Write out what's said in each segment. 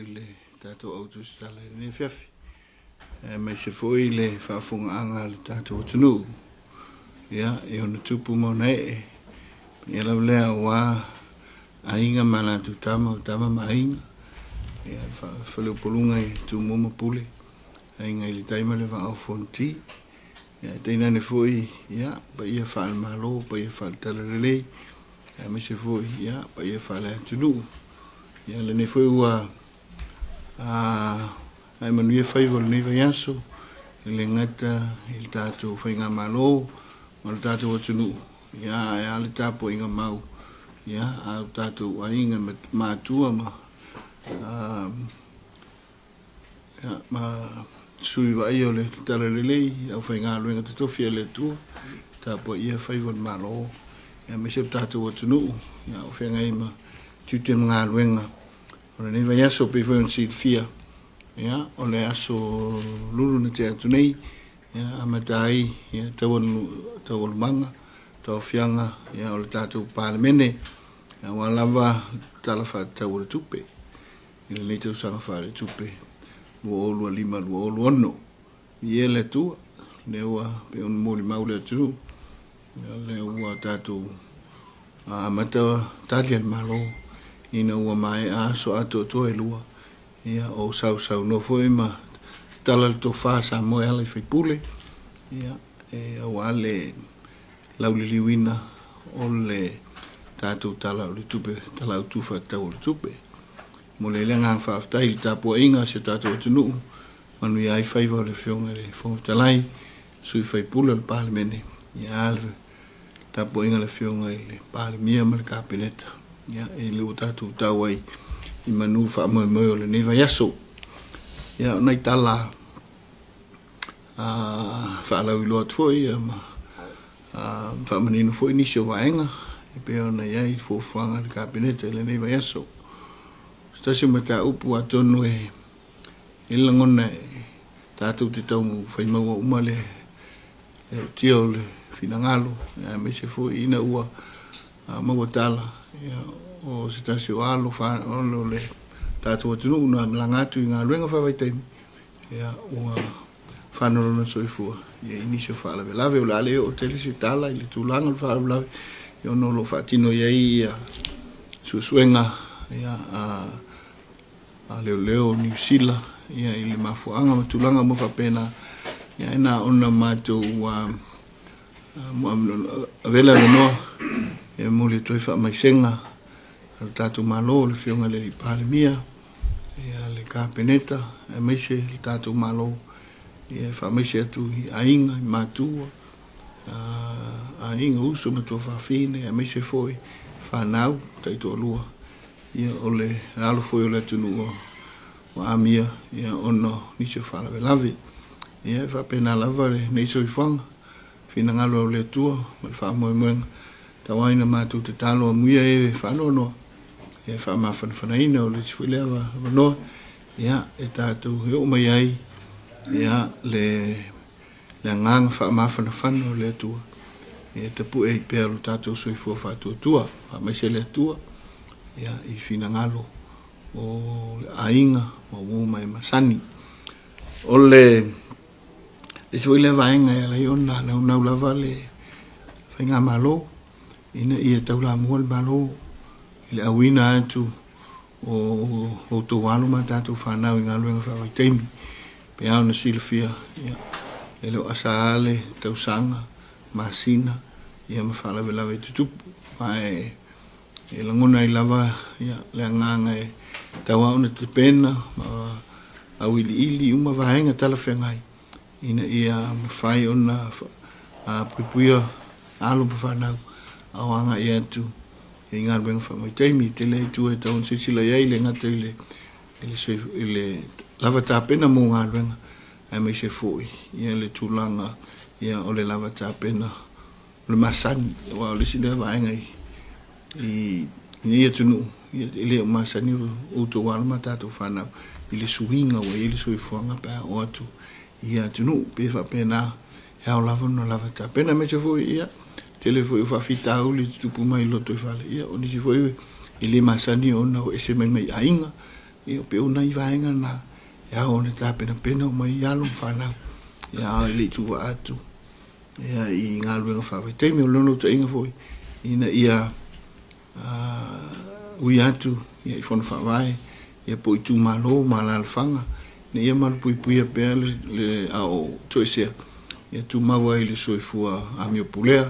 i le tātou autu stala ne fiafi. Mai se foi le whaafunga anga le tātou tunu. Ia, e ona tupu mauna e. Ia lau lea wā ainga mana tu tama o tama mainga. Ia whaleo polunga i tu moma pule. Ainga i le taima le wā au fonti. Ia teina ne foi, ia, pa ia whaal malo, pa ia whaal talarelei. Ia mai se foi, ia, pa ia whaal tunu. Ia le ne foi ua ai manuia whaiva le neiva yaso. Le ngata, il tātou whainga malo, ma le tātou atunu. Ia le tāpo inga mau. Ia, au tātou ainga mātua ma. Ia, ma sui vai o le talarelei, au whainga luenga te tofi le tua. Tāpo ia whaiva le malo. Ia me sep tātou atunu. Ia, au whainga ima tūten ngā luenga. O le neiva yaso pe whaun si fia. Ia, o le aso lulu na te atu nei. Ia, amatai, ia, tau manga, tau fianga, ia, o le tātou pālemene. Ia, walawa talafa tau le tupe. Ia, le tau sanga whare tupe. Lua olua lima, lua olua ono. Ia le tua, le ua, pe on mōli maule atu. Ia, le ua tātou amata talia le malo. Ina ua mai aso ato ato e lua. Ia, o sau no foi ma tala le tofa sa moe ala i whaipule. Ia, e au ale lauli liwina o le tātou tala o le tupe, tala o tufa tau o le tupe. Mo le lenga whaaftai li tāpua inga se tātou atunu. Manu ia i whaiva o le whionga le whongatalai, sui whaipule le pālemene. Ia alwe tāpua inga le whionga le pālemia ma le kāpeneta. Ia, e leo tātou tau ai i manu wha moe moe o le neiva yaso. Ia, nei tala wha alau i loa tuoi, wha manino foi nisi o waenga, e peo na iai fōwhanga le kāpeneta le neiva yaso. Stasi me tā upu atonu e langona tātou te tau whaimaua uma le tio le finangalo, me se foi ina ua maua tala, o se tasi o alo whanolo le tātou atunu una langatu i ngā ruenga whawaitai. Ia ua whanolo na soifua. Ia inisio whaalawe lawe o lale o tele se tala i le tūlanga o whaalawe lawe. Ia ono lo whaatino iai ia susuenga ia a leo New Zealand. Ia i le mafuanga ma tūlanga mo whapena. Ia ena ona mātou vela noa. Ia mole toi wha maisenga. Al tātou malo le whionga le pālemia. Ia le kāpeneta. E meise le tātou malo. Ia wha meise atu i ainga, i mātua. Ainga uso ma tua whawhine. E meise foi whanau, taito alua. Ia o le alo foi o le tunu o amia. Ia ono nisio whalawe lawe. Ia whapena lava le neiso i whanga. Whina ngalo o le tua, ma le whamoe moenga. Tawaina mātou te talo a muia e whanonoa. Ia whamawhanawhanaina o le tiwhilewa wanoa. Ia e tātou he o mai ai. Ia le nganga whamawhanawhana o le atua. Ia tapu e pēr o tātou soifua whātua tua. Whamaise le atua. Ia i whina ngalo o le ainga o woma e masani. O le tiwhilewa ainga e la iona nau lava le whainga malo. Ina ia taula mua le malo. Le awina atu o tō walo ma tātou whanau i ngā luenga whawaitaimi. Pe au na silfia, e leo asaale, tau sanga, masina, ia ma whalawe lawe tutupu. Ma e langona i lava, le anganga e tau au na te pena, ma au ili uma wahenga tala whengai. Ina ia mawhai o na puipuia alo pa whanau, au anga i atu. I ngā ruenga whamaitai te le tu e tau nsisila iai le ngata i le lava tāpena mō ngā ruenga ai mai se fōi ia le tūlanga ia o le lava tāpena le masani wa o le sina vaenga i ia tunu i le masani o tō wala ma tātou whanau i le suhinga wa i le suifuanga pā o atu ia tunu pe whapena hao lava no lava tāpena mai se fōi ia tele foi o whawhita au le tupu mai loto i whale. Ia, o nisi foi i le masani o nau ese mai ainga. ia pe una I vaenga na ia o ne tapena pena o mai alo whanau ia le tu atu ia I ngā luenga whawai teimi o lono ta inga foi ina ia ui atu ia I whona whawai ia po I tu malo malalwhanga ne ia malu pui pui a pea le ao toisea ia tu maua I le soifua a mio pulea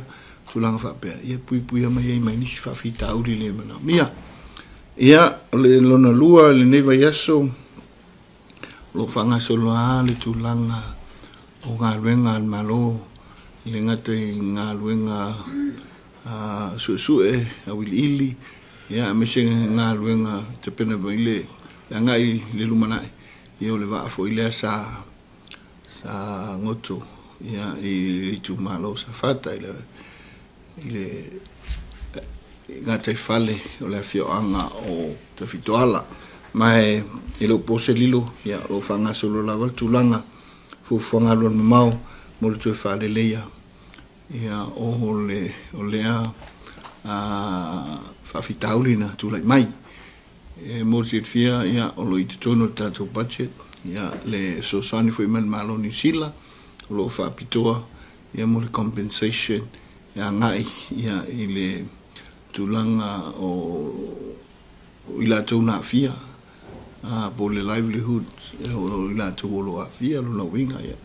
tu langa whapea ia pui pui a mai mai nisi whawhita auri le mana mia ia le lona lua le neva yaso lo whanga soloa le tu langa o ngā luenga al malo le ngate ngā luenga suesue a wili ili ia mese ngā luenga te pena mai le ngai le lumanai ia o le waa fo ilea sa ngoto ia I tu malo sa fata ile ngā tai whale o le whioanga o te whitoala mai I lo pose lilo ia o whanga solo lawa tūlanga fu whanga lona mau mo le tue whale leia ia o lea whawhitaulina tūlai mai mo le whia ia o lo I te tono tātou budget ia le sosani fo iman malo New Zealand o lo whapitoa ia mo le compensation ia ngai ia I le tulanga o ila tau na fia po le livelihood o ila tau lo a fia lo na winga ia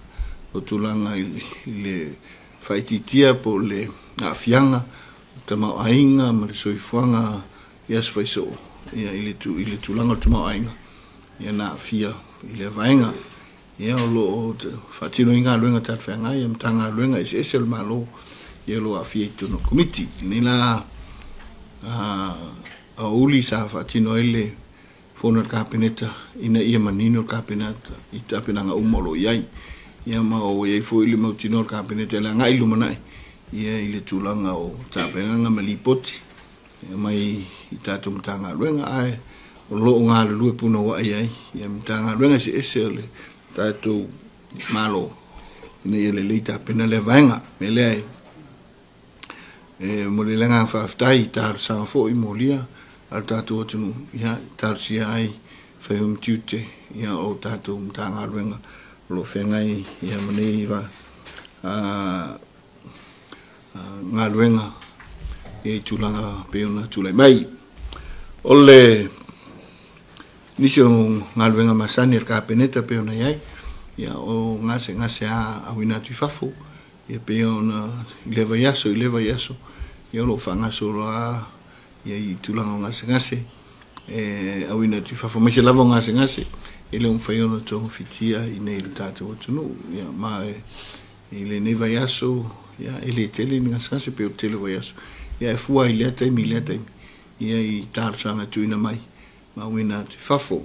o tulanga I le faititia po le a fianga tama ainga ma le soifuanga ia sfaiso ia ile tulanga tama ainga ia na fia ile vaenga ia o lo fatino inga luenga tat fanga ia mtanga luenga esel malo ia lo a fia tuno committee ni la a uli sa fatino ele fona kapeneta ina ia manino kapenata I tapenanga umolo iai ia ma o ia fo ile mau tino kapeneta la ngai lumanai ia ile tulanga o tapenanga malipoti ia mai I tatu mtanga luenga ai o lo ngā lue puna wa iai ia mtanga luenga se esele tatu malo ina ia le leita pena le vaenga me le ai mo le langa whaftai tāru sanga fo I molia al tātou atunu ia tāru si ai whaium tiute ia o tātou mtanga ruenga lo whengai ia manei wa ngā ruenga e tūlanga peona tūlai mai o le nisi o ngā ruenga masani ar kāpeneta peona iai ia o ngase a wina tui whafo ia peona ileva yaso ia lo whanga sora ia I tulanga o ngase a wina tui whafo mai se lava o ngase ele whaiona tonga fitia I nei le tātou atunu ia ma I le neva yaso ia ele tele ni ngase peo tele wa yaso ia fua I lea taimi ia I tārsanga tuina mai ma wina tui whafo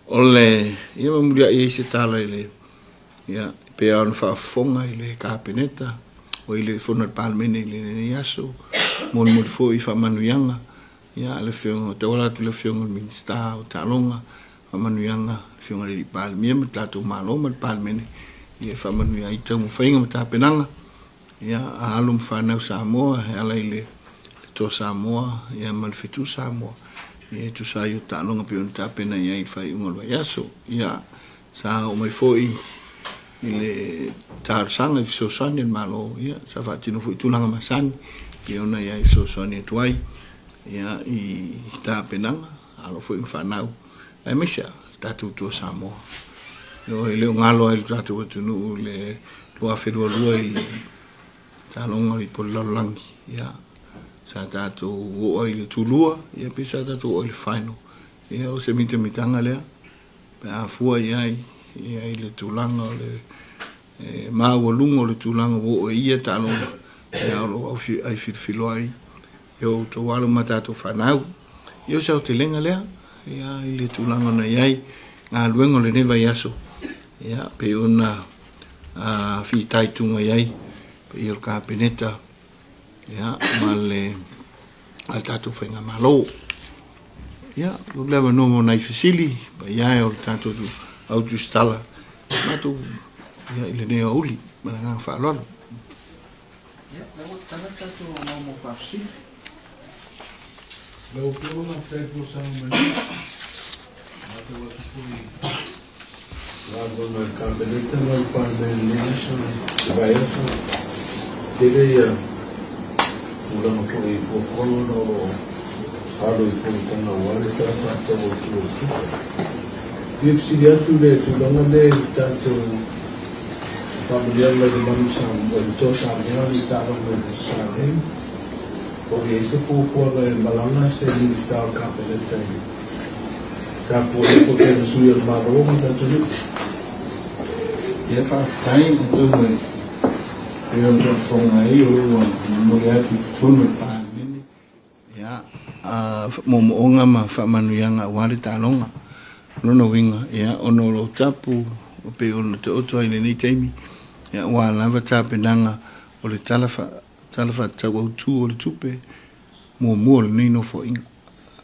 ole ia mamuria I se tala ile ia pea ona whaafonga I le kāpeneta o I le whona palmene I le yaso mon fo I whamanuianga ia le whionga te wala tu le whionga minsta o talonga whamanuianga whionga le palmea ma tātou malo ma palmene ia whamanuia I tau mwhainga ma tāpenanga ia a alum whanau Samoa he ala I le to Samoa ia ma le whetu Samoa ia tu sa yo talonga pe on tāpena ia I whai unga yaso ia sa o mai foi ile tarsanga I sosani malo ia sa fatino foi tulanga masani pe ona ia I sosani tuai ia I tapenanga alo foi mfanau ai mesa tatu to Samoa yo ile ngalo ai tatu tunu le lo afero lo I talonga I pololangi ia sa tatu o I le tulua ia pe sa tatu o le final ia o se mitanga lea pe a fua ia I le tulanga le ma o lungo le tulanga o ia talonga ia lo ai filo ai yo to walo mata to fanau yo sa te lenga lea ia I le tulanga na iai ngā luengo le neva yaso ia pe ona fi tai tunga iai pe il kāpeneta ia ma le al tatu whainga malo ia lo lewa nomo nai fisili pa iai o le tatu au tu stala matu ia I le nea uli mana ngā whaalolo ia lewa tana tatu nomo whafisili lewa peona taipo sama mani Porque ese fue el balón se ministraba el campeonato. Capo porque no subió el balón, ya faz time entonces eu já fui aí o mulher que foi no pai ya onga ma fa manuanga wale talonga no winga ya ono lo tapu pe ono te oto ile ni taimi ya wala va tape nanga o le talafa tawa tu o le tupe mo ni no fo inga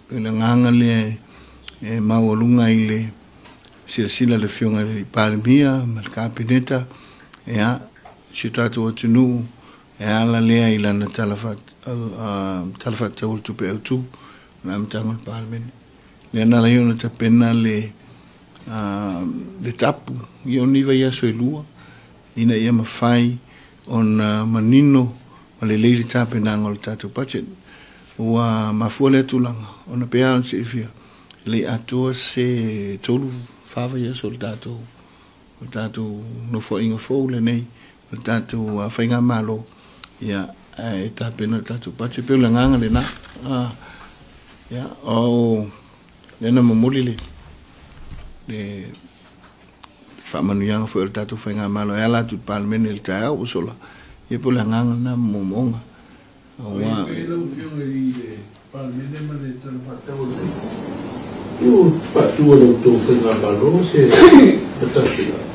pe le nganga le mawalunga ile sila le fionga le palmia mal capineta ya citato o tunu ya la lea ila na talafat tawul tu pe tu na mtango palmen le na la yona ta pena le tapu yo ni va ya soilua ina ia mafai on manino o le leili tape na ngol tatu pachet wa mafole tulanga ona pe an se fia le ato se tolu fava ia soldato no fo inga fo le nei tato a fainga malo ia eta pena tato pache pe la nganga le na ya o le na momoli le fa manu yang fo el tato fainga malo ya la tu palmen el ta o sola e pe la nganga na momonga wa palmen ma le tato pato eu patu o to fainga malo se tato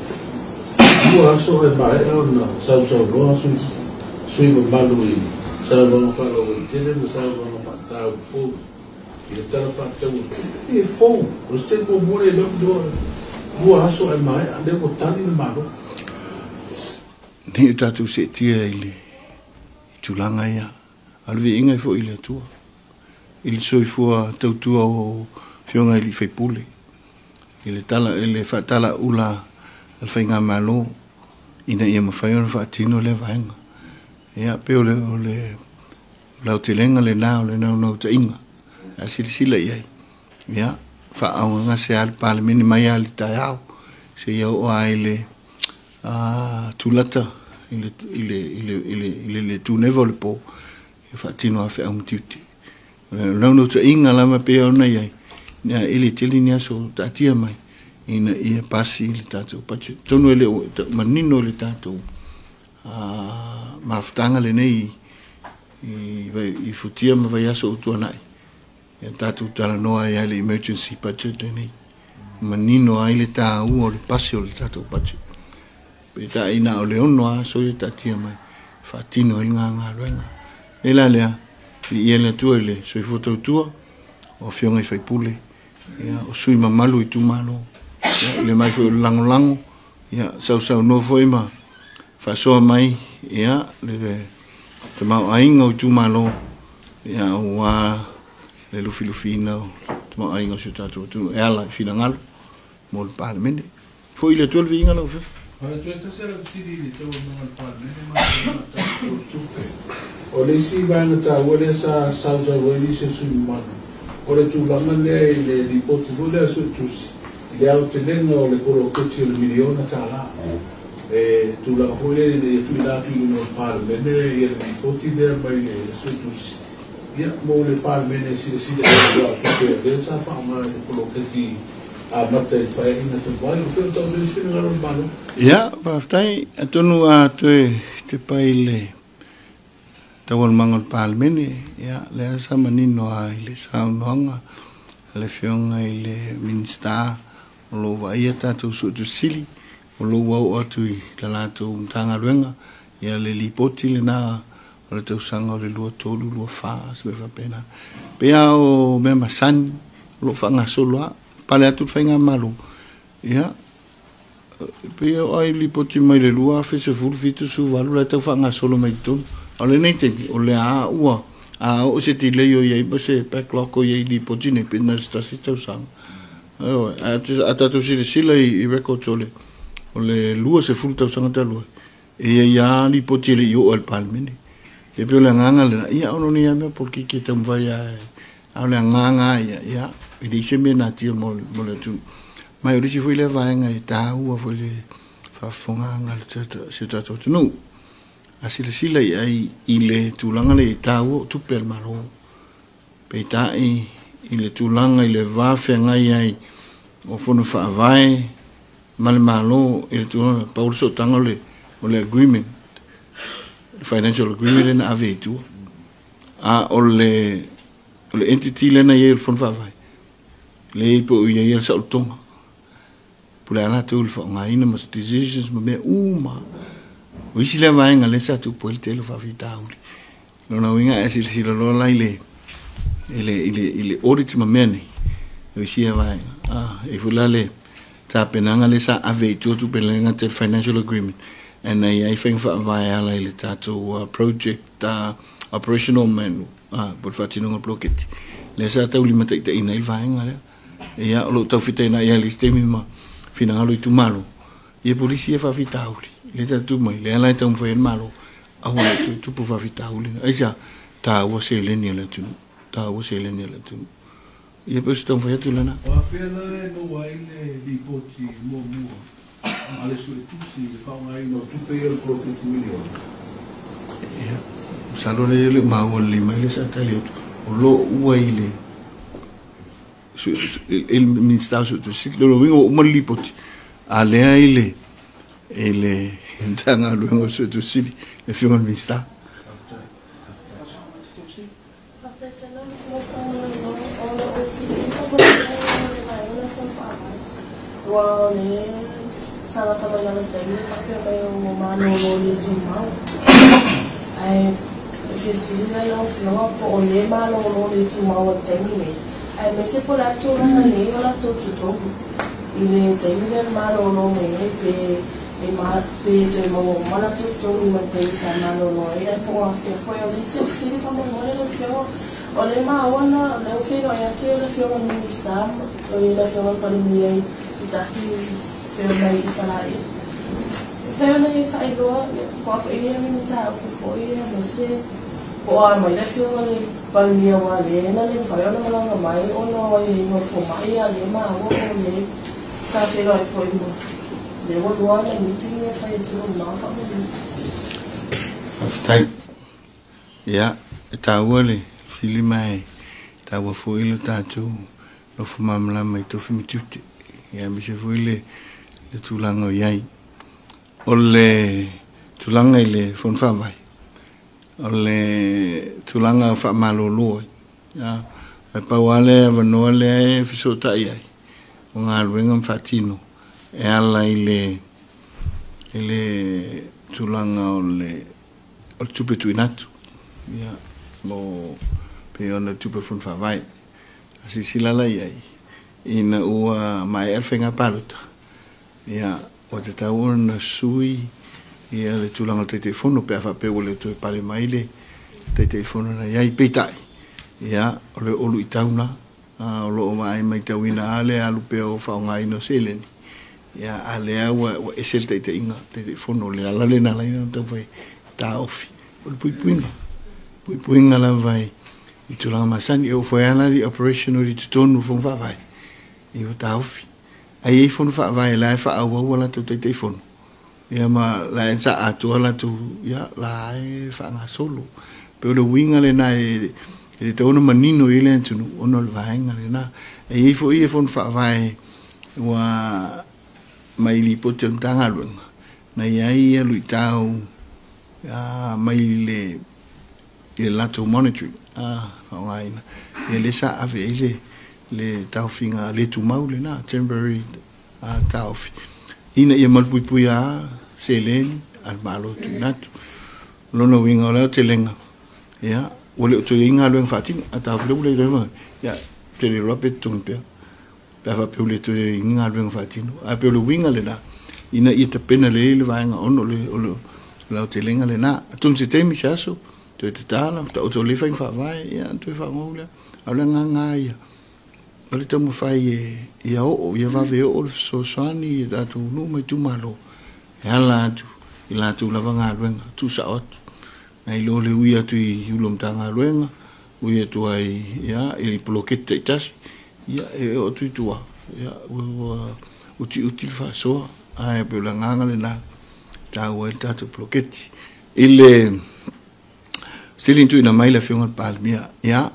Ua so e mai ona sau loa sui mo malui sau loa whalo i tene mo sau loa matau fō i tala whatau i fō o ste mo mure lo doa ua so e mai ande ko tani na malo ni tatu se tia ile i tulanga ia alvi inga i fō ile tua il soi fua tautua o fionga ili whaipule ile whatala ula al fainga malo ina ia mafai ona faatino le vaenga ia pe ole lau te lenga le nao le nau ta inga a silisila iai ia faaunga se al palemini mai ali taiao se ia o aile tulata ile tu nevo le po ia faatino a fea umtiuti nau ta inga lama pe ona iai ia ili tili nia so tatia mai ina ia pasi le tatou pache tonu ele manino le tatou maftanga le nei i futia ma vai aso utuanai ia tatou tala noa ia le emergency pache le nei manino ai le tau o le pasi o le tatou pache pe ta ina o le ono aso ia tatia mai fatino il nganga luenga le la lea ia le tua le soi fotoutua o fionga i faipule ia o sui mamalu i tumalo le mai fo lango ia sau no foi ma fa so mai ia le te mau ainga o tu malo ia wa le lufilufina te mau ainga o tatu tu ela fina ngal mo le parlamento foi le tol vinga lo fe Ora tu esta sera decidi di to no parlamento ma o le si va na ta wole sa sauza wole se su ma ora tu la mane le di portuguese su tu le autenenga o le koro koti o le miliona tala tu la hole le tu la tu no parlamento e le poti de mai su tu ia mo le parlamento si le la che sa fa ma le koro koti a mata i pai na te pai o feo tau le spina ngaro mano ia paftai atonu a te pai le tawal mangal parlamento ia le sa manino a le sa noanga le fionga i le minsta lo va ia tatu su tu sili o lo wa atu i la lato tanga ruenga ia le lipoti le na o le tau sanga o le lua tolu lua fa se fa pena pe o me masan lo fa nga solo pale atu fa nga malu ia pe o ai lipoti mai le lua fe se ful fitu su valu le tau fa nga solo mai ton o le nete o le a ua a o se ti le yo ia ba se pe clock o ia lipoti ne pe na sta si tau sanga Atatu sila I record ole lua se fulta sanga lua. Ya li potile yo al palmini. E pe le nganga le ia ono ni ame porque que tam vai ole nganga ya e dice me na tio mo le tu. Mai ori si foi le vai nga ta u foi le fa fonga nga le se tato no. Sila ai ile tulanga le ta u tu per maro. Pe tai ile tulanga ile va fe nga ai o fono fa vai mal malo ile tulanga pa urso tangole le agreement financial agreement in ave tu ole entity le na ye fon fa vai le po ye sa tonga pula na tu fo nga ina mas decisions me uma o isi le vai nga le sa tu po il telo fa vita uli no na winga esil silo lo la ile audit ma meni o isi vai e fulale ta penanga le sa ave tu penanga te financial agreement and I think for via le tato project operational menu por fatino no blocket le sa ta ulima te ina il vainga le ya lo ta fitena ya le sistemi ma finalo I tu malo e polizia fa vitauli le ta tu mai le ala ta un foi malo a wa tu po fa vitauli e ja ta wo se le ni le tu ta wo se le ni le tu e po sta foi tu lana o afela no wai le di poti mo ale su tutti le fa mai no tu per il proprio milione salone le ma wolli ma le sa tali lo uaile il ministero su si lo vengo mo lipoti ale ile ele entanga lo su tu si le film ministero sama-sama yang jadi tapi apa yang mau nololi cuma sila yang po ole nololi cuma jadi mesti pola tu na ni wala tu ini jadi kan nololi pe mo mana tu jadi sama nololi dan po foi ole sila como nololi fio ole wana le fio ya tu le fio minister ole le fio para mim situasi pero may isa na yun. Pero na yung kailo, kung ako iya namin tao ko po iya, kasi po may left yung palmiya wali, na rin kayo na malang namay, o na yung mafumay, yung maawa ko ulit, sa pero ay po yung di mo duwa na meeting niya kayo tulong na kami. After, ya, tawa le, sili mai, tawa po ilo tato, lo fumamla may to fumitute, ya, misa po ile, tulanga yai ole tulanga ile fon fa vai ole tulanga fa malolo ya pa wale vanole fisota yai unga wenga fatino e ala ile tulanga ole tupe tuinatu ya mo pe ona tupe fon fa vai asisilala yai ina ua mai elfenga paluta ya o te tau na sui ia le tulanga te telefono pe fa pe ole to pale maile te telefono na ia ipetai ya ole olu itauna o lo mai mai tawina ale alu pe o fa ngai no selen ya ale wa esel te inga te telefono le ala le na la ina to foi ta ofi o puinga la vai I tulanga masani o foi ana di operational di tonu fon fa vai I ta ofi ai fon fa vai la fa au wala tu te fon ya ma la sa atu la tu ya la fa nga solo pe lo winga le na e te ono manino ile tu ono le vai nga le na ai fon fa vai wa mai li potel tanga lu na ia lu tau mai le la tu monitoring fa ngai na ele sa ave le taufinga le tu maule na temporary taufi ina ia malpui selen al malo tu natu lono winga la telenga ya ole to inga lo fatin ata fle le rema ya te le rapet tu pe fa pe le to inga lo fatin a pe lo winga le na ina ita pena le vanga ono le la telenga le na tun se temi saso to te tala to le fa vai ya to fa ngola ala nga ya le tamu fai ia o ia vave o le sosoani e tatu nu mai tu malo e ala atu i la tu lava ngā ruenga tu sa otu na i lo le ui atu i ulom ta ngā ruenga ui atu ai ia i polokete i tasi ia e o tu i tua ia uti le wha soa ai pe la nganga le na tau e tatu polokete i le stilin tu ina mai la fionga palmia ia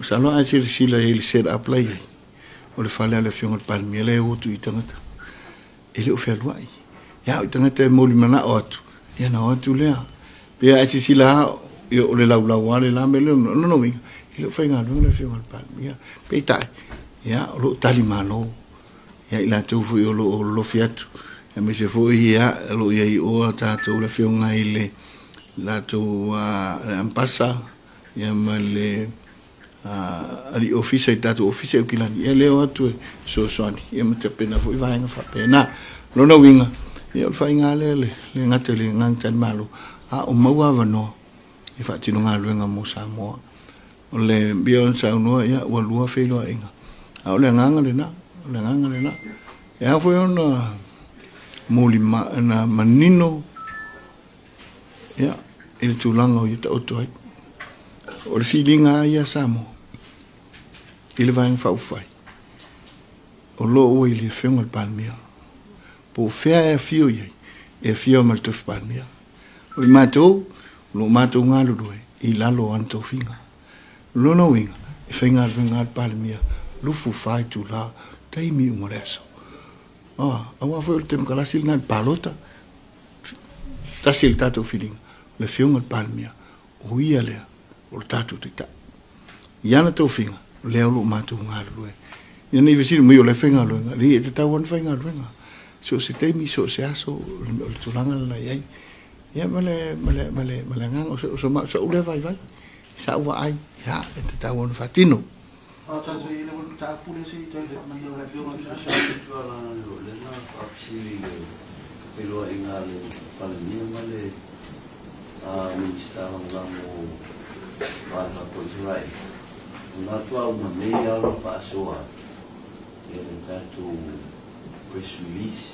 salo ai sila i le set up lai o le fale le fionga palmia le o tu i tangata ele o fea luai ia o tangata mo li mana o atu ia na o atu lea pe ai sila o le lau ale la me le no winga ele o fai ngā le fionga palmia pe tai ia o lo tali malo ia ila tu fu o lo fiatu e me se fu ia lo ia i o tatou le fionga i le la tu ampasa ia ma le ali office i tatu office o kilani e leo atu so soani ia mate pena foi vai nga fa pena no no winga ia fai nga le ngate le ngang tan malo a o maua vano i fa tino nga luenga mo sa mo o le bion sa no ia o lua felo inga a o le nganga le na ia foi ona molima na manino ia il tulanga o ita oto o le filinga ia samo il va en fai o lo o il fengo al palmia po fea e fio ye e fio mal to palmia o mato lo mato ngalo do i lalo anto finga lo no winga e fenga al palmia lu fu fai tu la tai mi umoreso awa foi il tem kala sil na palota tasil tato filinga le fengo al palmia o ia le o tatu tita iana to finga le lo matu ngalo ia nei vesi mo le fenga lo ri te ta won fenga lo so se te mi so se aso o tulanga la ia ia male ngang so le vai sa wa ai ya te ta won fatino tanto ile won ta pule si to le mano la più ma sa to la le na apsi pero engale para mí male mi sta ngamo para pois na tua uma meia hora passou ele tanto press release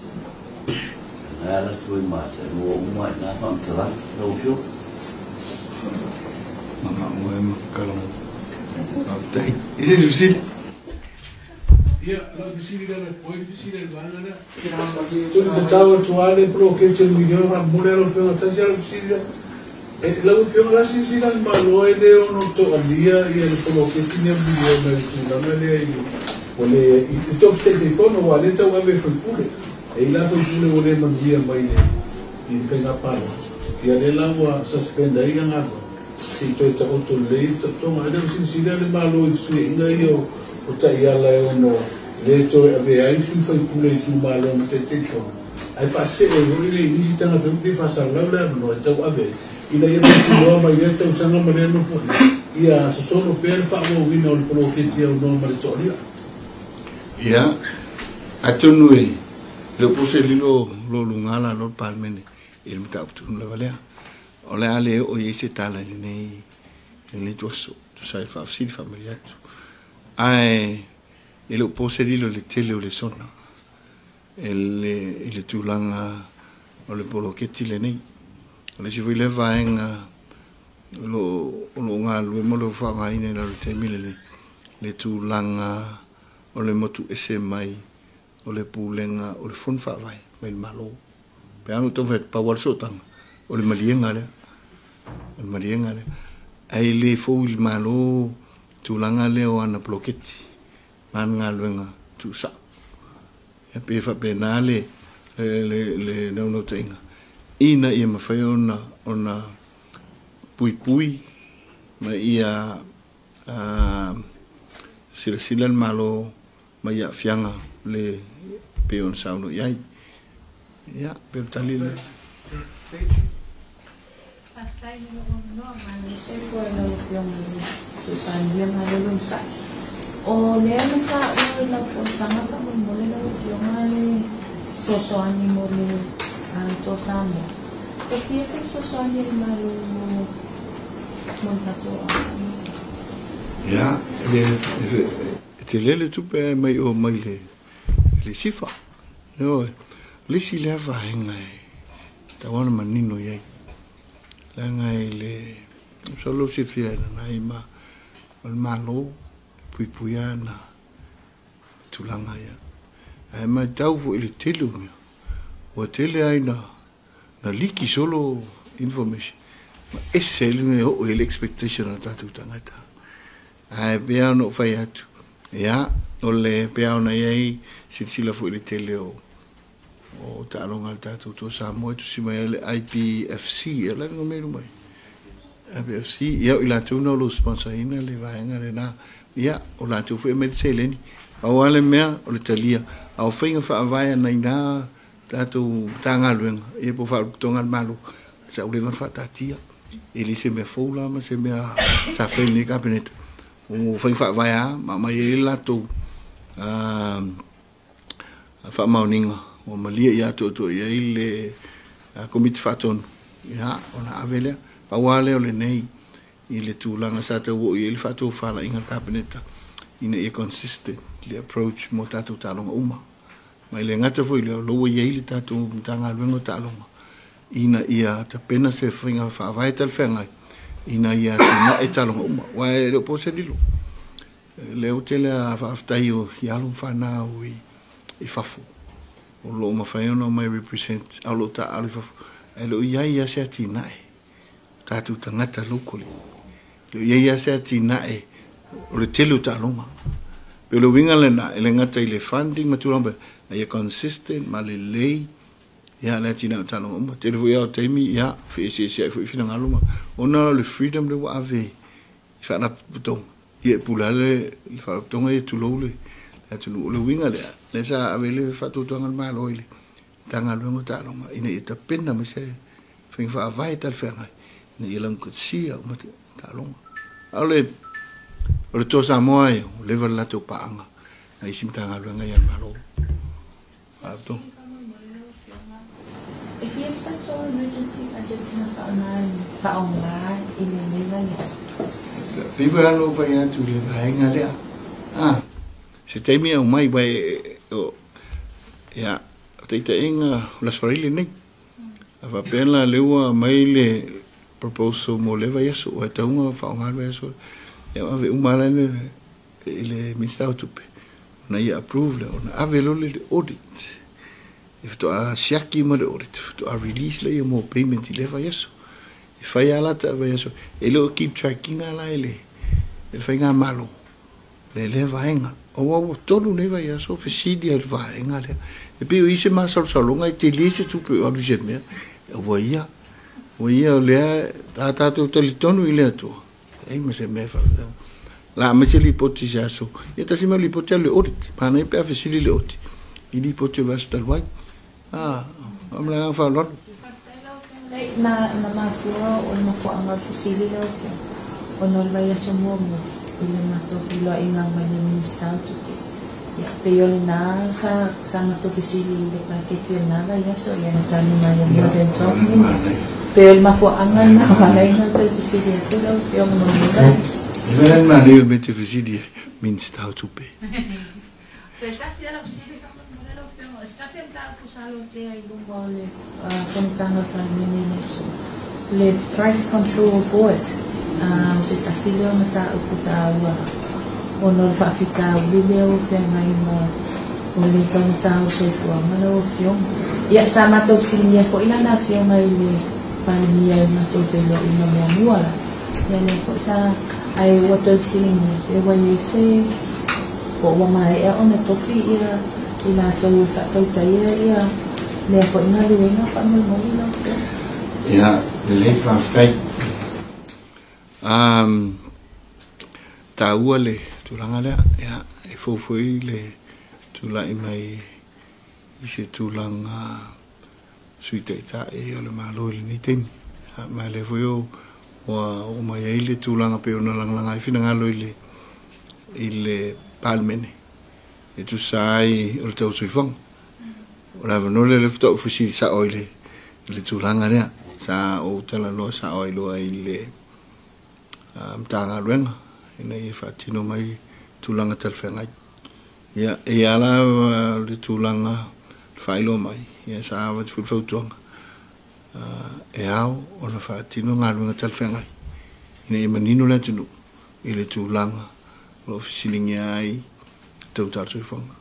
ela foi mata no uma na contra no viu mama mo calmo tem isso é difícil la oficina da poi oficina del bangana tu tava tuale pro che c'è il miglior amore lo fa già oficina la ufiona la sisi dal malo ele o no to alia e ele falou que tinha milhão na ele ole i to te telefono wale ta wa be fulpule e la fulpule ole mandia mai ne i penga palo e ale la wa suspenda i nga si to ta o to le to ma ele sisi dal malo i su inga io o ta ia la o no le to ave ai fulpule tu malo no te telefono ai fa se e ole ni si tanga pe fa sa la no ta wa be ina ia no mai eta usanga mane no po ia sono per fa mo vino il pro che ti no mai toria ia atunui lo puse lo lungala lo palmene il mta tu la valea ole ale o yese tala nei nei tuo tu sai fa si familiato ai e lo puse le tele o le sona il tulanga o le polo che ti le nei le si voi leva en lo nga lo mo lo fa nga ine lo te mile le tu langa o le motu ese mai o le pulenga o le fun fa vai mel malo pe anu to vet pa wal sotang o le malienga le ai le fo il malo tu langa le o ana bloketti man nga lo tu sa e pe fa penale le no tenga ina ia mawhai ona pui ma ia sila malo ma ia fianga le peon sauno iai ia pe tali le Atai no ma ni se ko no pion se pan dia ma lo sa o le ana ka la forsanga ka mo le no pion ani so ani mo to samo e fiese so ani malo montato ia te lele tupe mai o mai le sifa. Yo, lisi le vaenga tawana manino yai. Langa le solo si fia na ima mal malo puipuia na tulanga ya. Ai mai tau fu ile telu me. O tele ai na liki solo information. Ma esele me o ele expectation na tatu tangata. Ai pea no fai atu. Ya, o le pea na yai sila fu ile tele o talonga tatu to Samoa tu si mai le IPFC la no me mai. IPFC ya ila tu no lo sponsor ina le vaenga le na. Ya, o la tu fu me seleni. Au ale mea o le talia. Au whainga wha avaya na ina tātou tāngā luenga. E po wha tonga malu. Sa ulewan wha tātia. E li se mea fōla ma se mea sa whaini kabineta. O whainga wha avaya ma mai e latou wha mauninga. O malia i ato ato i le komiti whatonu. Ia, o na avelea. Pawale o le nei. I le tūlanga sa tau o i le whatou whala inga kabineta. Ina e consistent. Le approach mo tātou tālonga uma. Mai le ngata foi le loa iei le tātou tanga luenga tālonga. Ina ia ta pena se whinga whaavai tal whengai. Ina ia tina e tālonga uma. Wai leo po se lilo. Leo tele a whaaftai o hialum whanau i whafu. O loo mawhaiona mai represent alo ta ali whafu. E leo iai ia se tina e. Tātou tangata lokole. Leo iai ia se tina e. O le telu tālonga. Pero winga le na ele ngata ile funding maturamba ia consistent ma le lei ia le tina talo mo te vo ia temi ia fi fina ngaluma ona le freedom de wa ave fa na puto ia pulale le fa tonga e tulole le tu le winga le sa ave le fa tu tonga ma lo ile tanga lo mo talo ma ina ita pena me se fin fa vai tal fa ni ia lang kutsia mo talo ale o to Samoa o level la to paanga na isimtanga luenga ia malo ato if you start your emergency agency fa online in the Netherlands viva no vai atu le vaenga lea se temi o mai vai o ya teita inga las farile nei ava pena leua mai le proposal mo leva yeso o taunga fa onga yeso ya ave umalane ile ministau tupe na ia approve le ona ave lo le audit if to a siaki mo le audit to a release le mo payment ile va yeso if ai ala ta va yeso ele keep tracking ala ele fa nga malo le va enga o wa tolu ne va yeso fisidi al va enga le e pe ise ma sol solonga e te lise tupe o du jeme o ia le ta to tonu ile to ei ma se me fa la me se l'ipotesi aso e ta sima l'ipotesi le audit ma ne pe facili le audit il ipotesi va sta wai am la fa lo na ma fua o ma fua ma facili le audit o non vai a somo ile ma to lo inga ma ne minister tu ya pe yo na sa ma to facili le paquete na va ya so ya na tani ma ya mo dentro pero el mafo angan na wala ina to facili to lo yo mo no Veren maar heel met de visitie minst houdt op. Estás ya la posible modelo feo. Estás sentado pusalo te ai bongole contando también eso. Le price control board se tasilio mata ukuta o no fa fita video que mai o le tonta o se fo malo fio. Ya sama to sinia ko ina na fio mai le pandemia na to pelo ina mo wala. Ya ne ko sa ai wato siling e wai se ko wa mai e ona tofi ia ina to fa to tai ia le ko na lu ina fa mo no ja de leek van tijd taua le tulanga le ja e foi le tula i mai i se tulanga suitaita e o le malo le nitin ma le foi o mai ele tulanga pe ona langa i fina ngalo ile palmene e tu sai o tau suifang o la no le lefto fusi sa oile le tulanga le sa o tala lo sa oilo ile tanga luenga ina i fatino mai tulanga telfengai ia e ala le tūlanga whailo mai ia sa awa te whulwhautuanga e au o na whaatino ngā runga talwhengai ina e manino le tunu i le tūlanga lo fisilingi ai tau tātou whanga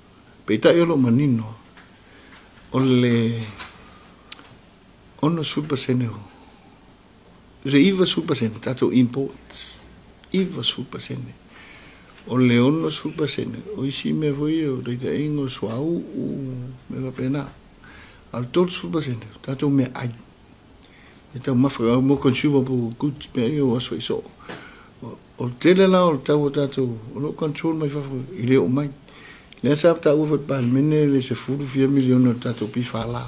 peita i olo manino o le ono super sene ho se iwa super sene tātou imports iwa super sene o le ono super sene o isi me foi o reita ingo swau me va pena al tot super sene tātou me ai e tau mawhaka mo consumer po goods me ai o aso iso o tele la o tau tātou o lo control mai whawha i leo mai le sa ta ufa pal mene le se furu 4 miliona tātou pifala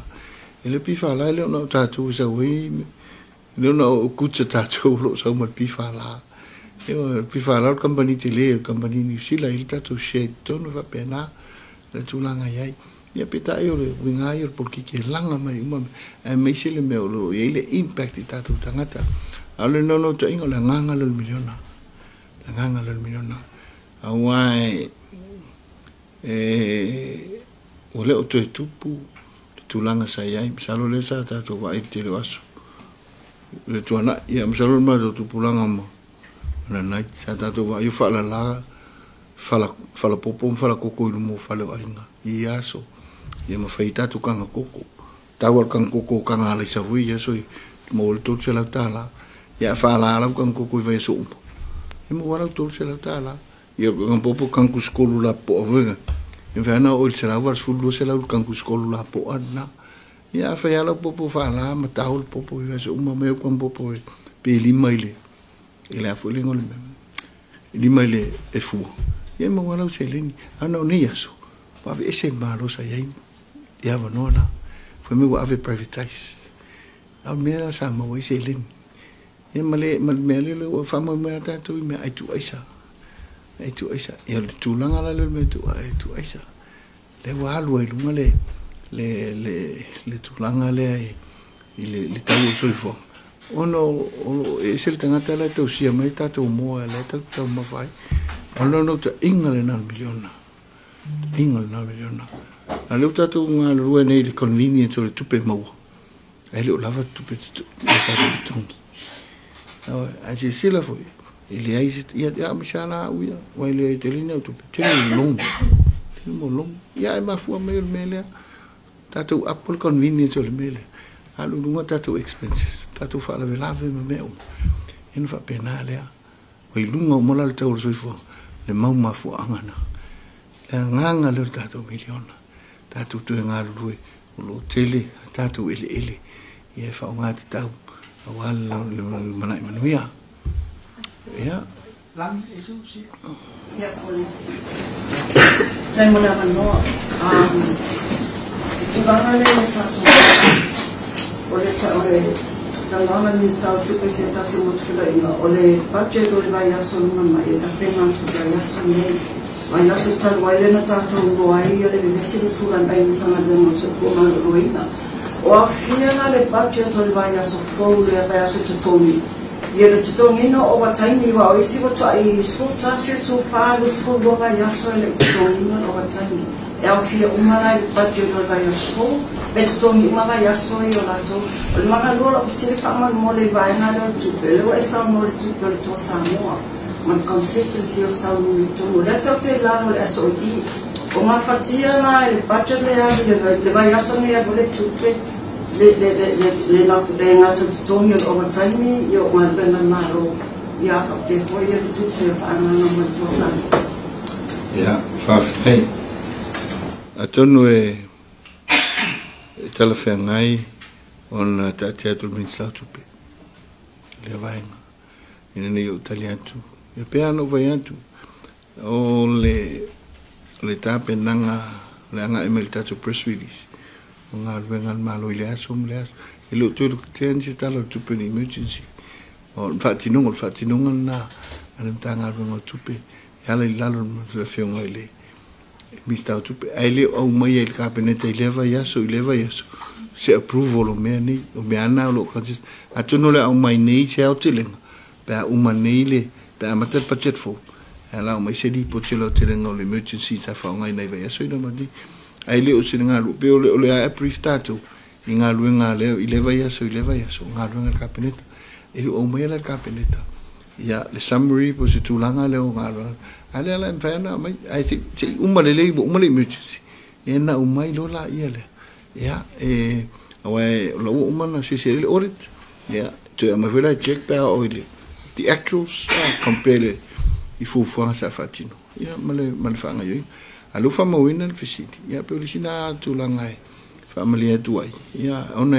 e le pifala e leo na tātou sa wei leo na o kutsa tātou lo sa umat pifala e pifala o company te le company ni sila il tātou share tono va pena le tūlanga iai ia peta e o le winga i o porki ke langa mai uma e mai se le meo lo e le impact i tātou tangata a le nono ta ingo le nganga le miliona a wai o le o te tupu le tūlanga sa iai misalo le sa tātou wa i te le waso le tuana ia misalo le mato tupulanga mo na nai sa tātou wa i whala la whala popo whala koko i lumo whale o ainga i aso ia mawhai tātou kanga koko tawar kanga koko kanga ala i savui aso i mo le tolu se lau tāla ia whala alau kanga koko i vai aso umo i mo walau tolu se lau tāla ia kanga popo kanga skolu la po awenga i whana o il se lau varas fulu se lau kanga skolu la po ana ia whai alau popo whala ma tahol popo i vai aso umo meo kanga popo pe lima ile ele a foi lengo le lima ile e fu ia mo walau se leni ana o nei aso pa ve ese malo sa ia ia va no na foi me wa ave privatize al mera sa mo se leni ia male male le fa mo me ata tu me ai tu aisa ia tu langa la le me tu ai tu aisa le wa lu e lunga le tu langa le le tau so fo ono e se tangata la tau sia mai tātou moa la tau mawhai ono no ta ingale na miliona a leo tātou ngā rua nei le convenience o le tupe maua e leo lava tupe tātou tongi a se sila foi e le aise ia misana uia wai le te lina o tupe tele mo long ia e mafua mai o le melea tātou apple convenience o le melea alu lunga tātou expenses tātou whaala ve lave ma meo ina wha pena lea o i lunga o mola le tau soifo le mau mafu angana le nganga le tātou miliona tātou tue ngā rurue o lo tele tātou ele i e wha o ngā te tau a wala le manai manuia ia Lang eso sí. Ya, ole. Tai mona manoa. Tuvanga le ole Salama minister tu presentação muito legal. Olhe, budget do vai a solução mais da pena do vai a solução. Vai a solução vai na tanto o vai ele deve ser tudo bem no sama de nosso como ruína. O afia na le budget do vai a solução le vai a solução. E ele te torna no overtime vai o se você aí escuta se sofá do escudo vai a solução no overtime. É o fia uma na budget do vai a solução. Betul ni maka yaso yo lato, maka lora usiri kama mole vai na lo tupe, lo esa mole tupe to Samoa, man consistency of Samoa to le tote la lo eso i, o ma fatia na il budget le ya le vai yaso ne ya bole tupe, le na de na to tonio overtime yo ma bena na lo ya te hoye tupe fa na mo to Samoa. Ja, fafei. Atonu tala whengai on ta teatro ministau tupe le vainga ina nei o tali atu e pea no vai atu o le tape nanga le anga email tatu press release o ngā ruenga malo i le aso e lo tūru tensi tala tupe ni emergency o whatinunga na anam ta ngā ruenga tupe e ala i lalo le whionga i le ministau tupe ai le au mai e le kabinete i leva yaso se approval o mea nei o mea ana o lo consist atu no le au mai nei se au tilenga pe a uma nei le pe a matel budget fo ala mai se di po te lo te lenga o le emergency sa fa ngai nei vai aso ina mati ai le o se nga lu pe o le a brief tato i ngā luenga leo i le vai aso ngā luenga kapeneta e o mai la kapeneta ia le summary po se tulanga leo ngā luenga ale ala mfana mai I think te umale emergency e na umai lo la ia le ia e awai lo umana se le audit ia to am very check pa o ile the actuals compare i fu sa fatino ia male fanga yo alu fa mo wina fisiti ia pe lisina tulanga family atuai ia ona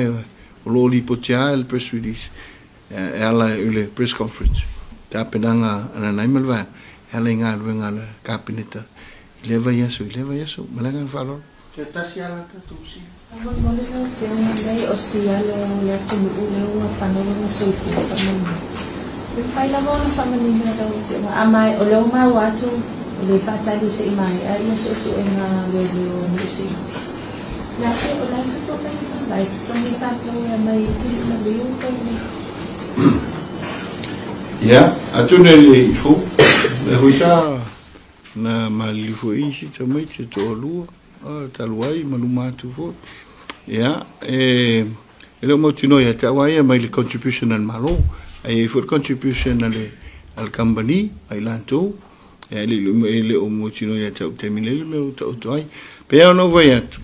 lo li potia el press release ala ile press conference ta penanga ana naimalva ala nga luenga kabineta ileva yeso malanga falo te tasiala tu si Mole no que mandei o si ale como una panela sofi tamani. Mi fai la bona famani na da amai o le ma watu le fatali se mai ai so na le ni si. Na se o la to pe lai to ni tanto mai ti na liu pe. Ya, atune le fu. Le huisa na malifu isi tamai te tolu. Taluai malumatu fo. Ya, ele mo tino ya tawai mai le contribution al malo, ai for contribution al company ai lanto, ele o mo tino ya tau temile me to ai. Pe no vai atu.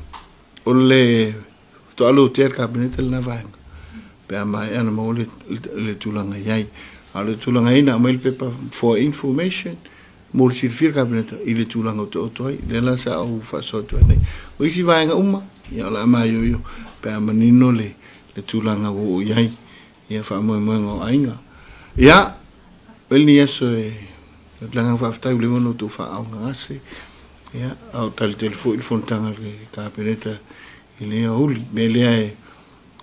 Ole to alo ter cabinet na vai. Pe mai ana mo le tulanga yai. Ale tulanga ina mai pepa for information. Mol sirfir cabinet ile tulanga to ai. Le la sa o fa so to nei. O isi vai nga uma. Ya la mai yo pe manino le tulanga o yai ia fa mo ngo ainga ia pel ni eso le planga fa fta le mono to fa au ngase ia au tal telefo il fontanga le capeneta ile uli bele ai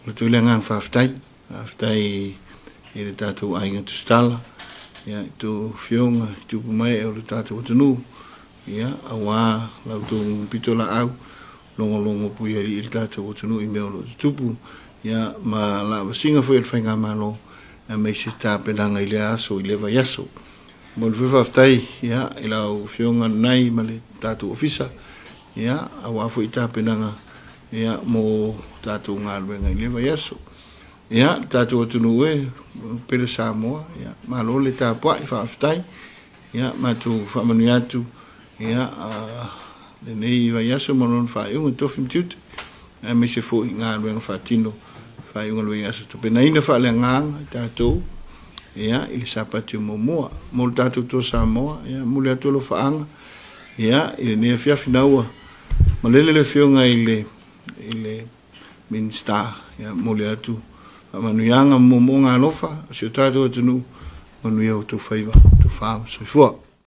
le tulanga fa fta ile tatu ainga tu stala ia tu fionga tu mai o le tatu tunu ia awa la tu pitola au longo pui ali il tata o tunu I meo lo tupu ia ma la singa foi il fainga malo e me si sta penanga ile aso ile vai aso mo le faftai ia ila o fionga nai ma le tatu ofisa ia awa foi ta penanga ia mo tatu ngalwenga ile vai aso ia tatu o tunu e pele Samoa ia ma lo le tapua I faftai ia ma tu fa manuatu ia nei vai aso monon fa un tofi mtut e me se fo nga luenga fa tino fa un luenga aso to pena ina fa le nganga tato ia il sapatu momoa mol tato to Samoa ia mule to lo fa anga ia il ne fia finaua malele le fionga ile minsta ia mule atu manuanga momonga lofa se tato tunu manu ia to faiva to fa so fo